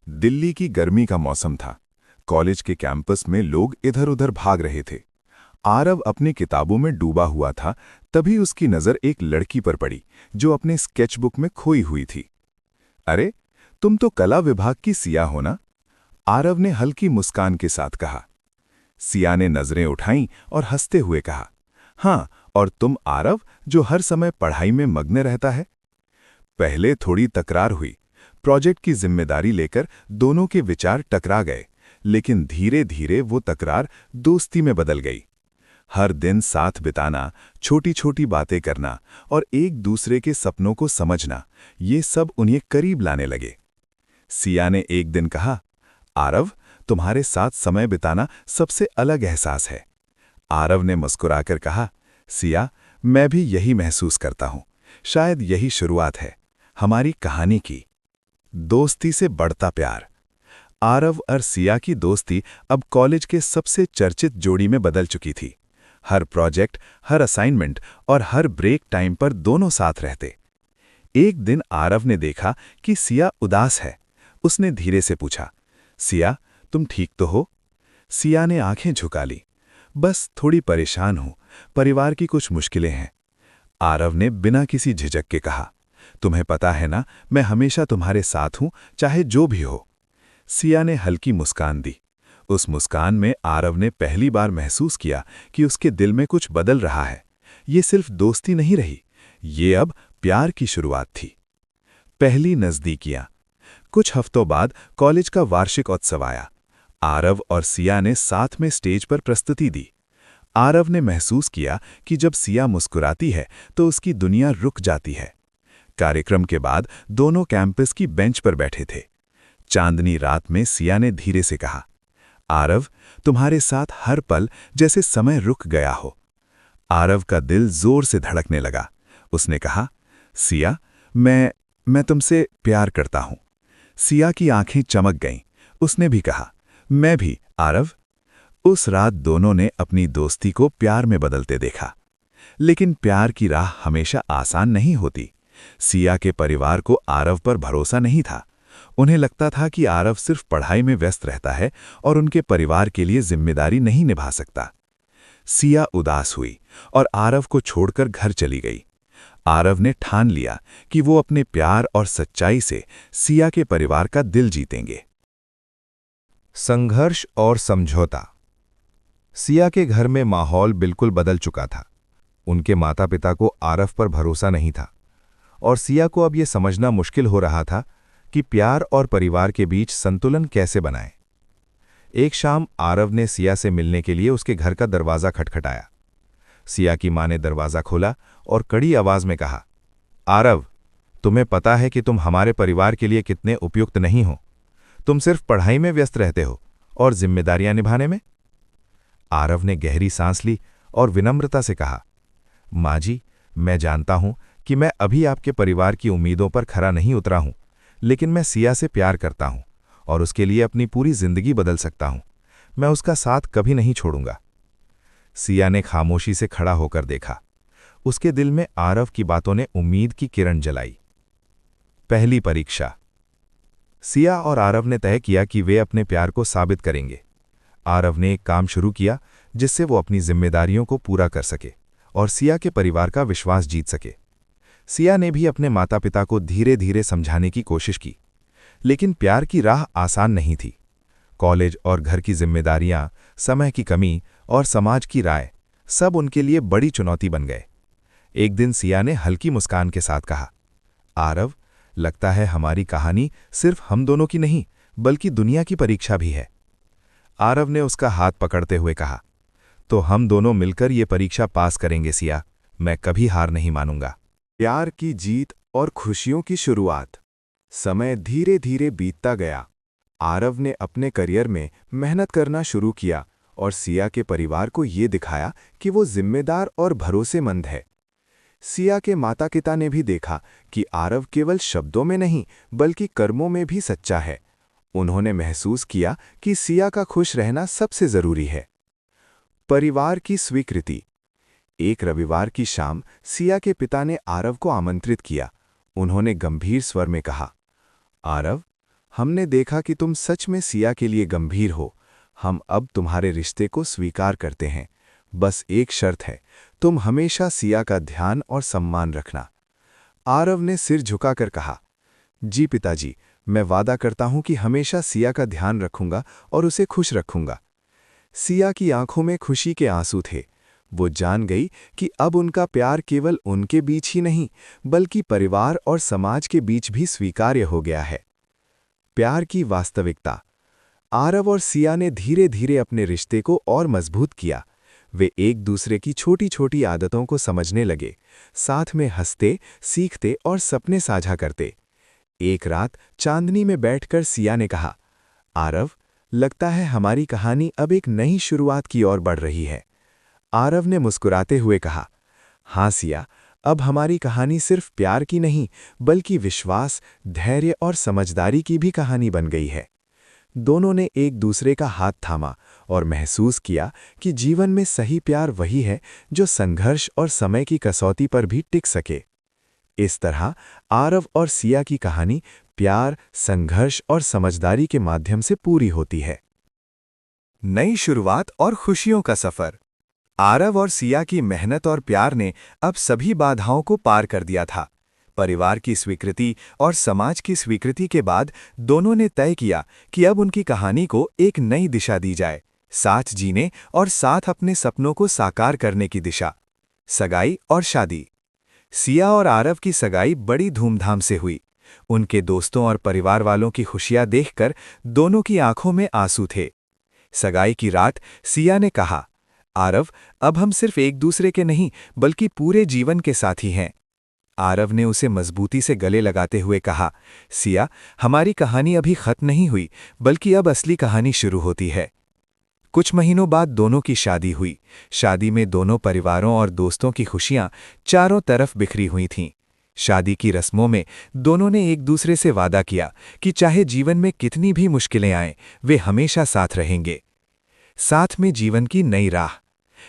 दिल्ली की गर्मी का मौसम था। कॉलेज के कैंपस में लोग इधर उधर भाग रहे थे। आरव अपनी किताबों में डूबा हुआ था। तभी उसकी नज़र एक लड़की पर पड़ी जो अपने स्केचबुक में खोई हुई थी। अरे, तुम तो कला विभाग की सिया हो ना? आरव ने हल्की मुस्कान के साथ कहा। सिया ने नजरें उठाईं और हंसते हुए कहा, हाँ, और तुम आरव, जो हर समय पढ़ाई में मग्न रहता है? पहले थोड़ी तकरार हुई। प्रोजेक्ट की जिम्मेदारी लेकर दोनों के विचार टकरा गए, लेकिन धीरे धीरे वो तकरार दोस्ती में बदल गई। हर दिन साथ बिताना, छोटी छोटी बातें करना और एक दूसरे के सपनों को समझना, ये सब उन्हें करीब लाने लगे। सिया ने एक दिन कहा, आरव, तुम्हारे साथ समय बिताना सबसे अलग एहसास है। आरव ने मुस्कुराकर कहा, सिया, मैं भी यही महसूस करता हूं। शायद यही शुरुआत है हमारी कहानी की। दोस्ती से बढ़ता प्यार। आरव और सिया की दोस्ती अब कॉलेज के सबसे चर्चित जोड़ी में बदल चुकी थी। हर प्रोजेक्ट, हर असाइनमेंट और हर ब्रेक टाइम पर दोनों साथ रहते। एक दिन आरव ने देखा कि सिया उदास है। उसने धीरे से पूछा, सिया, तुम ठीक तो हो? सिया ने आंखें झुका ली। बस थोड़ी परेशान हूं, परिवार की कुछ मुश्किलें हैं। आरव ने बिना किसी झिझक के कहा, तुम्हें पता है ना, मैं हमेशा तुम्हारे साथ हूं, चाहे जो भी हो। सिया ने हल्की मुस्कान दी। उस मुस्कान में आरव ने पहली बार महसूस किया कि उसके दिल में कुछ बदल रहा है। ये सिर्फ दोस्ती नहीं रही, ये अब प्यार की शुरुआत थी। पहली नज़दीकियां। कुछ हफ्तों बाद कॉलेज का वार्षिक उत्सव आया। आरव और सिया ने साथ में स्टेज पर प्रस्तुति दी। आरव ने महसूस किया कि जब सिया मुस्कुराती है तो उसकी दुनिया रुक जाती है। कार्यक्रम के बाद दोनों कैंपस की बेंच पर बैठे थे। चांदनी रात में सिया ने धीरे से कहा, आरव, तुम्हारे साथ हर पल जैसे समय रुक गया हो। आरव का दिल जोर से धड़कने लगा। उसने कहा, सिया, मैं तुमसे प्यार करता हूं। सिया की आंखें चमक गईं। उसने भी कहा, मैं भी, आरव। उस रात दोनों ने अपनी दोस्ती को प्यार में बदलते देखा। लेकिन प्यार की राह हमेशा आसान नहीं होती। सिया के परिवार को आरव पर भरोसा नहीं था। उन्हें लगता था कि आरव सिर्फ पढ़ाई में व्यस्त रहता है और उनके परिवार के लिए जिम्मेदारी नहीं निभा सकता। सिया उदास हुई और आरव को छोड़कर घर चली गई। आरव ने ठान लिया कि वो अपने प्यार और सच्चाई से सिया के परिवार का दिल जीतेंगे। संघर्ष और समझौता। सिया के घर में माहौल बिल्कुल बदल चुका था। उनके माता पिता को आरव पर भरोसा नहीं था और सिया को अब यह समझना मुश्किल हो रहा था कि प्यार और परिवार के बीच संतुलन कैसे बनाएं। एक शाम आरव ने सिया से मिलने के लिए उसके घर का दरवाज़ा खटखटाया। सिया की मां ने दरवाज़ा खोला और कड़ी आवाज़ में कहा, आरव, तुम्हें पता है कि तुम हमारे परिवार के लिए कितने उपयुक्त नहीं हो। तुम सिर्फ पढ़ाई में व्यस्त रहते हो और जिम्मेदारियां निभाने में। आरव ने गहरी सांस ली और विनम्रता से कहा, माँ जी, मैं जानता हूं कि मैं अभी आपके परिवार की उम्मीदों पर खरा नहीं उतरा हूं, लेकिन मैं सिया से प्यार करता हूं और उसके लिए अपनी पूरी जिंदगी बदल सकता हूं। मैं उसका साथ कभी नहीं छोड़ूंगा। सिया ने खामोशी से खड़ा होकर देखा। उसके दिल में आरव की बातों ने उम्मीद की किरण जलाई। पहली परीक्षा। सिया और आरव ने तय किया कि वे अपने प्यार को साबित करेंगे। आरव ने एक काम शुरू किया जिससे वो अपनी जिम्मेदारियों को पूरा कर सके और सिया के परिवार का विश्वास जीत सके। सिया ने भी अपने माता पिता को धीरे धीरे समझाने की कोशिश की, लेकिन प्यार की राह आसान नहीं थी। कॉलेज और घर की जिम्मेदारियां, समय की कमी और समाज की राय, सब उनके लिए बड़ी चुनौती बन गए। एक दिन सिया ने हल्की मुस्कान के साथ कहा, आरव, लगता है हमारी कहानी सिर्फ हम दोनों की नहीं, बल्कि दुनिया की परीक्षा भी है। आरव ने उसका हाथ पकड़ते हुए कहा, तो हम दोनों मिलकर ये परीक्षा पास करेंगे सिया, मैं कभी हार नहीं मानूंगा। प्यार की जीत और खुशियों की शुरुआत। समय धीरे धीरे बीतता गया। आरव ने अपने करियर में मेहनत करना शुरू किया और सिया के परिवार को ये दिखाया कि वो जिम्मेदार और भरोसेमंद है। सिया के माता पिता ने भी देखा कि आरव केवल शब्दों में नहीं बल्कि कर्मों में भी सच्चा है। उन्होंने महसूस किया कि सिया का खुश रहना सबसे जरूरी है। परिवार की स्वीकृति। एक रविवार की शाम सिया के पिता ने आरव को आमंत्रित किया। उन्होंने गंभीर स्वर में कहा, आरव, हमने देखा कि तुम सच में सिया के लिए गंभीर हो। हम अब तुम्हारे रिश्ते को स्वीकार करते हैं। बस एक शर्त है, तुम हमेशा सिया का ध्यान और सम्मान रखना। आरव ने सिर झुकाकर कहा, जी पिताजी, मैं वादा करता हूं कि हमेशा सिया का ध्यान रखूंगा और उसे खुश रखूंगा। सिया की आंखों में खुशी के आंसू थे। वो जान गई कि अब उनका प्यार केवल उनके बीच ही नहीं, बल्कि परिवार और समाज के बीच भी स्वीकार्य हो गया है। प्यार की वास्तविकता। आरव और सिया ने धीरे धीरे अपने रिश्ते को और मजबूत किया। वे एक दूसरे की छोटी छोटी आदतों को समझने लगे, साथ में हंसते, सीखते और सपने साझा करते। एक रात चांदनी में बैठकर सिया ने कहा, आरव, लगता है हमारी कहानी अब एक नई शुरुआत की ओर बढ़ रही है। आरव ने मुस्कुराते हुए कहा, हाँ सिया, अब हमारी कहानी सिर्फ प्यार की नहीं, बल्कि विश्वास, धैर्य और समझदारी की भी कहानी बन गई है। दोनों ने एक दूसरे का हाथ थामा और महसूस किया कि जीवन में सही प्यार वही है जो संघर्ष और समय की कसौटी पर भी टिक सके। इस तरह आरव और सिया की कहानी प्यार, संघर्ष और समझदारी के माध्यम से पूरी होती है। नई शुरुआत और खुशियों का सफर। आरव और सिया की मेहनत और प्यार ने अब सभी बाधाओं को पार कर दिया था। परिवार की स्वीकृति और समाज की स्वीकृति के बाद दोनों ने तय किया कि अब उनकी कहानी को एक नई दिशा दी जाए, साथ जीने और साथ अपने सपनों को साकार करने की दिशा। सगाई और शादी। सिया और आरव की सगाई बड़ी धूमधाम से हुई। उनके दोस्तों और परिवार वालों की खुशियां देखकर दोनों की आंखों में आंसू थे। सगाई की रात सिया ने कहा, आरव, अब हम सिर्फ एक दूसरे के नहीं बल्कि पूरे जीवन के साथी हैं। आरव ने उसे मजबूती से गले लगाते हुए कहा, सिया, हमारी कहानी अभी खत्म नहीं हुई, बल्कि अब असली कहानी शुरू होती है। कुछ महीनों बाद दोनों की शादी हुई। शादी में दोनों परिवारों और दोस्तों की खुशियां चारों तरफ बिखरी हुई थीं। शादी की रस्मों में दोनों ने एक दूसरे से वादा किया कि चाहे जीवन में कितनी भी मुश्किलें आएं, वे हमेशा साथ रहेंगे। साथ में जीवन की नई राह।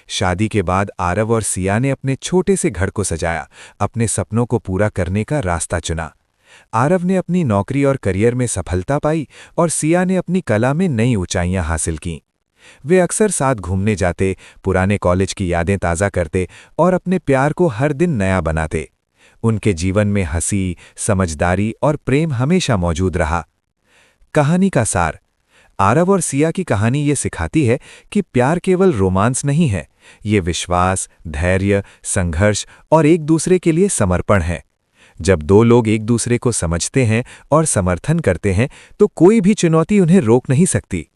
शादी के बाद आरव और सिया ने अपने छोटे से घर को सजाया, अपने सपनों को पूरा करने का रास्ता चुना। आरव ने अपनी नौकरी और करियर में सफलता पाई और सिया ने अपनी कला में नई ऊंचाइयां हासिल कीं। वे अक्सर साथ घूमने जाते, पुराने कॉलेज की यादें ताज़ा करते और अपने प्यार को हर दिन नया बनाते। उनके जीवन में हंसी, समझदारी और प्रेम हमेशा मौजूद रहा। कहानी का सार। आरव और सिया की कहानी ये सिखाती है कि प्यार केवल रोमांस नहीं है, ये विश्वास, धैर्य, संघर्ष और एक दूसरे के लिए समर्पण है। जब दो लोग एक दूसरे को समझते हैं और समर्थन करते हैं तो कोई भी चुनौती उन्हें रोक नहीं सकती।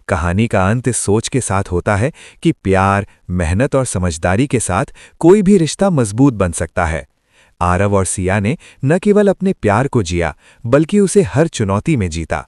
कहानी का अंत इस सोच के साथ होता है कि प्यार, मेहनत और समझदारी के साथ कोई भी रिश्ता मजबूत बन सकता है। आरव और सिया ने न केवल अपने प्यार को जिया, बल्कि उसे हर चुनौती में जीता।